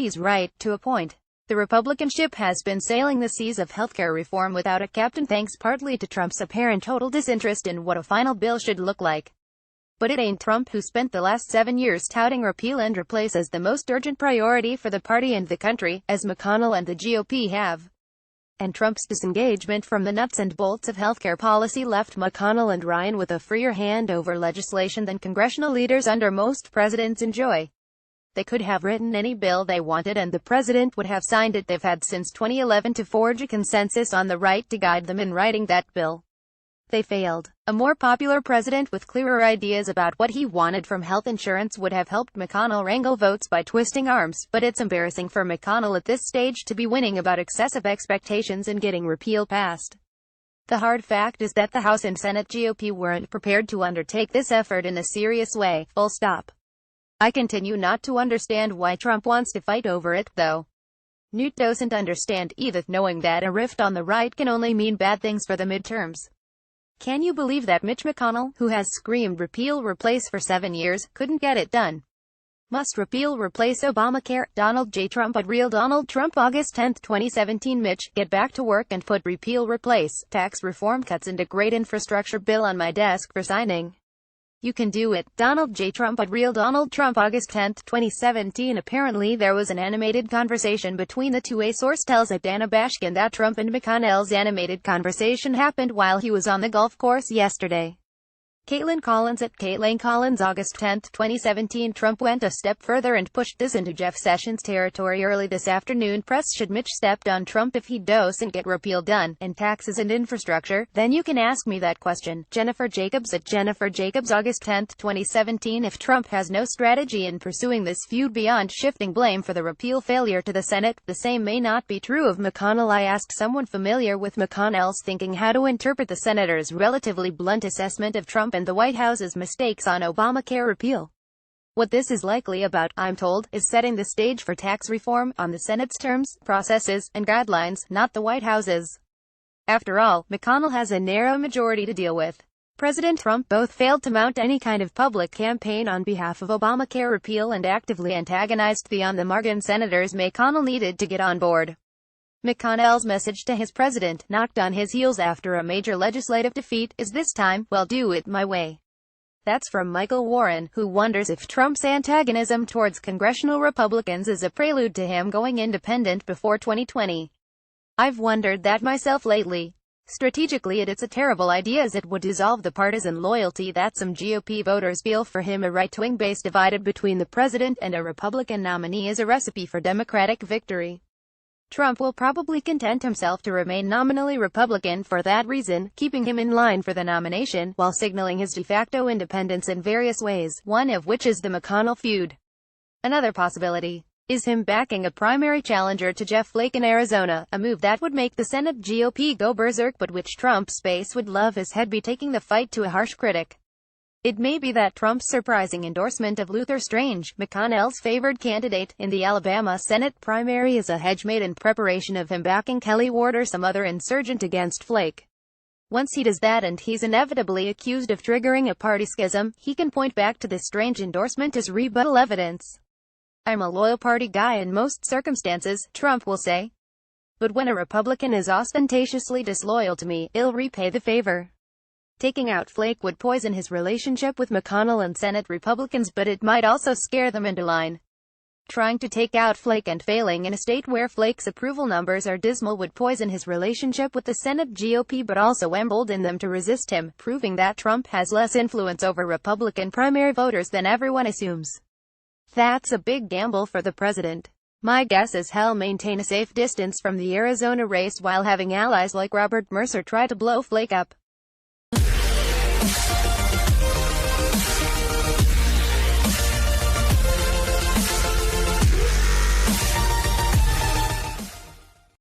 GOP's right, to a point. The Republican ship has been sailing the seas of healthcare reform without a captain thanks partly to Trump's apparent total disinterest in what a final bill should look like. But it ain't Trump who spent the last 7 years touting repeal and replace as the most urgent priority for the party and the country, as McConnell and the GOP have. And Trump's disengagement from the nuts and bolts of healthcare policy left McConnell and Ryan with a freer hand over legislation than congressional leaders under most presidents enjoy. They could have written any bill they wanted and the president would have signed it. They've had since 2011 to forge a consensus on the right to guide them in writing that bill. They failed. A more popular president with clearer ideas about what he wanted from health insurance would have helped McConnell wrangle votes by twisting arms, but it's embarrassing for McConnell at this stage to be winning about excessive expectations and getting repeal passed. The hard fact is that the House and Senate GOP weren't prepared to undertake this effort in a serious way, full stop. I continue not to understand why Trump wants to fight over it, though. Newt doesn't understand either, knowing that a rift on the right can only mean bad things for the midterms. Can you believe that Mitch McConnell, who has screamed repeal replace for 7 years, couldn't get it done? Must repeal replace Obamacare. Donald J. Trump at Real Donald Trump, August 10, 2017. Mitch, get back to work and put repeal replace tax reform cuts and a great infrastructure bill on my desk for signing. You can do it. Donald J. Trump at Real Donald Trump, August 10, 2017. Apparently there was an animated conversation between the two. A source tells Dana Bashkin that Trump and McConnell's animated conversation happened while he was on the golf course yesterday. Caitlin Collins at Caitlin Collins, August 10, 2017. Trump went a step further and pushed this into Jeff Sessions territory early this afternoon. Press: should Mitch stepped on Trump if he doesn't get repeal done, and taxes and infrastructure? Then you can ask me that question. Jennifer Jacobs at Jennifer Jacobs, August 10, 2017. If Trump has no strategy in pursuing this feud beyond shifting blame for the repeal failure to the Senate, the same may not be true of McConnell. I asked someone familiar with McConnell's thinking how to interpret the senator's relatively blunt assessment of Trump and the White House's mistakes on Obamacare repeal. What this is likely about, I'm told, is setting the stage for tax reform, on the Senate's terms, processes, and guidelines, not the White House's. After all, McConnell has a narrow majority to deal with. President Trump both failed to mount any kind of public campaign on behalf of Obamacare repeal and actively antagonized the on-the-margin senators McConnell needed to get on board. McConnell's message to his president, knocked on his heels after a major legislative defeat, is this time, well, do it my way. That's from Michael Warren, who wonders if Trump's antagonism towards congressional Republicans is a prelude to him going independent before 2020. I've wondered that myself lately. Strategically it's a terrible idea, as it would dissolve the partisan loyalty that some GOP voters feel for him. A right-wing base divided between the president and a Republican nominee is a recipe for Democratic victory. Trump will probably content himself to remain nominally Republican for that reason, keeping him in line for the nomination, while signaling his de facto independence in various ways, one of which is the McConnell feud. Another possibility is him backing a primary challenger to Jeff Flake in Arizona, a move that would make the Senate GOP go berserk, but which Trump's base would love, as he'd be taking the fight to a harsh critic. It may be that Trump's surprising endorsement of Luther Strange, McConnell's favored candidate, in the Alabama Senate primary is a hedge made in preparation of him backing Kelly Ward or some other insurgent against Flake. Once he does that, and he's inevitably accused of triggering a party schism, he can point back to this Strange endorsement as rebuttal evidence. I'm a loyal party guy in most circumstances, Trump will say. But when a Republican is ostentatiously disloyal to me, I'll repay the favor. Taking out Flake would poison his relationship with McConnell and Senate Republicans, but it might also scare them into line. Trying to take out Flake and failing in a state where Flake's approval numbers are dismal would poison his relationship with the Senate GOP, but also embolden them to resist him, proving that Trump has less influence over Republican primary voters than everyone assumes. That's a big gamble for the president. My guess is he'll maintain a safe distance from the Arizona race while having allies like Robert Mercer try to blow Flake up.